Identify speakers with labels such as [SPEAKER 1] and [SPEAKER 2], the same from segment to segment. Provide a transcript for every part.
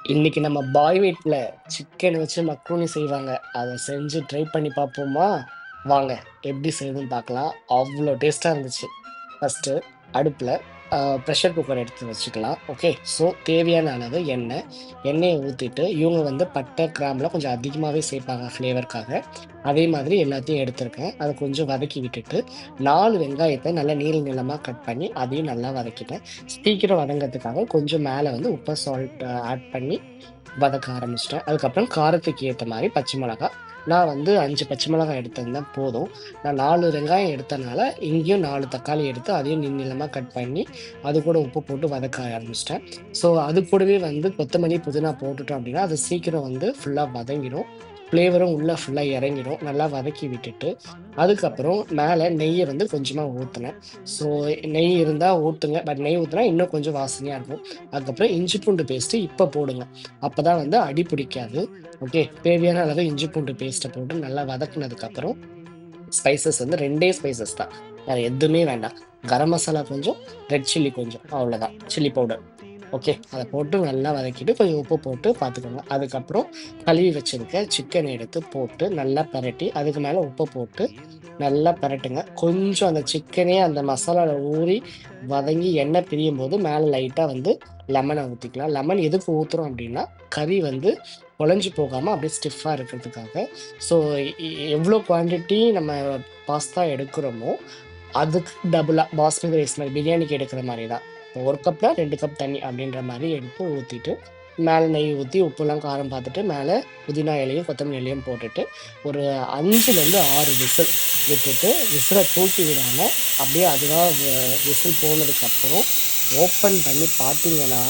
[SPEAKER 1] இன்னைக்கு நம்ம பாய் வீட்ல சிக்கன் வச்சு மக்ரூனி செய்வாங்க. அத செஞ்சு ட்ரை பண்ணி பார்ப்போமா? வாங்க எப்படி செய்யுதுன்னு பார்க்கலாம். அவ்ளோ டேஸ்ட்டா இருந்துச்சு. ஃபர்ஸ்ட்டு அடுப்புல ப்ரெஷர் குக்கர் எடுத்து வச்சுக்கலாம். ஓகே. ஸோ தேவையான அளவு எண்ணெய். எண்ணெய ஊத்திட்டு இவங்க வந்து பட்டை, கிராம்புலாம் கொஞ்சம் அதிகமாவே சேர்ப்பாங்க ஃப்ளேவர்க்காக. அதே மாதிரி எல்லாத்தையும் எடுத்திருக்கேன். அத கொஞ்சம் வதக்கி விட்டுட்டு, 4 வெங்காயத்த நல்லா நீள நீளமா கட் பண்ணி அதையும் நல்லா வதக்கிட்டேன். சீக்கிரம் வதங்கறதுக்காக கொஞ்சம் மேல வந்து உப்பு, சால்ட் ஆட் பண்ணி வதக்க ஆரம்பிச்சுட்டேன். அதுக்கப்புறம் காரத்துக்கு ஏத்த மாரி பச்சை மிளகா. நான் வந்து 5 பச்சை மிளகாய் எடுத்திருந்தேன் போதும். நான் 4 வெங்காயம் எடுத்தனால, இங்கேயும் 4 தக்காளி எடுத்து அதையும் நீளமா கட் பண்ணி, அது கூட உப்பு போட்டு வதக்க ஆரம்பிச்சுட்டேன். ஸோ அது கூடவே வந்து கொத்தமல்லி, புதினா போட்டுட்டோம் அப்படின்னா, அது சீக்கிரம் வந்து ஃபுல்லா வதங்கிடும். ஃப்ளேவரும் உள்ள ஃபுல்லா இறங்கிடும். நல்லா வதக்கி விட்டுட்டு, அதுக்கப்புறம் மேல நெய்ய வந்து கொஞ்சமா ஊத்துனேன். ஸோ நெய் இருந்தா ஊத்துங்க. பட் நெய் ஊத்துனா இன்னும் கொஞ்சம் வாசனையா இருக்கும். அதுக்கப்புறம் இஞ்சி பூண்டு பேஸ்ட்டு இப்ப போடுங்க. அப்பதான் வந்து அடி பிடிக்காது. ஓகே. தேவையான அளவு இஞ்சி பூண்டு பேஸ்ட்ட போட்டு நல்லா வதக்குனதுக்கப்புறம், ஸ்பைசஸ் வந்து 2டே ஸ்பைசஸ் தான். வேற எதுவுமே வேண்டாம். கரம் மசாலா கொஞ்சம், ரெட் சில்லி கொஞ்சம் அவ்வளோதான். Chilli powder. ஓகே. அத போட்டு நல்லா வதக்கிட்டு கொஞ்சம் உப்பு போட்டு பார்த்துக்கோங்க. அதுக்கப்புறம் கழுவி வச்சிருக்க சிக்கன எடுத்து போட்டு நல்லா பெரட்டி, அதுக்கு மேல உப்ப போட்டு நல்லா பெரட்டுங்க. கொஞ்சம் அந்த சிக்கனே அந்த மசாலால ஊறி வதங்கி எண்ணெய் பிரியும்போது மேல லைட்டா வந்து லெமன ஊத்திக்கலாம். லெமன் எதுக்கு ஊத்துறோம் அப்டின்னா, கறி வந்து குழஞ்சு போகாம அப்படியே ஸ்டிஃப்பா இருக்கிறதுக்காக. ஸோ எவ்ளோ குவான்டிட்டி நம்ம பாஸ்தா எடுக்கிறோமோ, அதுக்கு டபுளா பாஸ்மதி ரைஸ் மாரி பிரியாணிக்கு எடுக்கிற மாரி தான். 1 கப்னா 2 கப் தண்ணி அப்படின்ற மாரி எடுத்து ஊத்திட்டு, மேல நெய் ஊத்தி உப்புலாம் காரம் பார்த்துட்டு, மேல புதினா இலையும், கொத்தமல்லி இலையும் போட்டுட்டு, ஒரு 5லேருந்து 6 விசில் விட்டுட்டு, விசில தூக்கி விடாம, அப்படியே அதுவா விசில் போனதுக்கப்புறம் ஓப்பன் பண்ணி பார்த்தீங்கன்னா,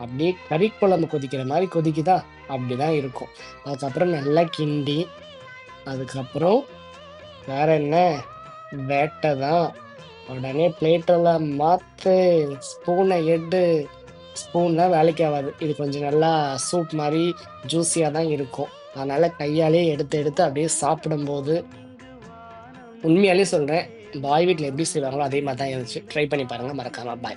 [SPEAKER 1] அப்படியே கறி குழம்பு கொதிக்கிற மாரி கொதிக்குதா? அப்படிதான் இருக்கும். அதுக்கப்புறம் நல்லா கிண்டி, அதுக்கப்புறம் வேற என்ன? வேட்ட தான். உடனே பிளேட்டெல்லாம் மாத்து, ஸ்பூன எடு. ஸ்பூன்லாம் வேலைக்கு ஆவாது. இது கொஞ்சம் நல்லா சூப் மாரி ஜூஸியா தான் இருக்கும். அதனால கையாலேயே எடுத்து எடுத்து அப்படியே சாப்பிடும்போது, உண்மையாலே சொல்றேன், பாய் வீட்ல எப்படி செய்வாங்களோ அதே மாரி தான் இருந்துச்சு. ட்ரை பண்ணி பாருங்க. மறக்காம பாய்.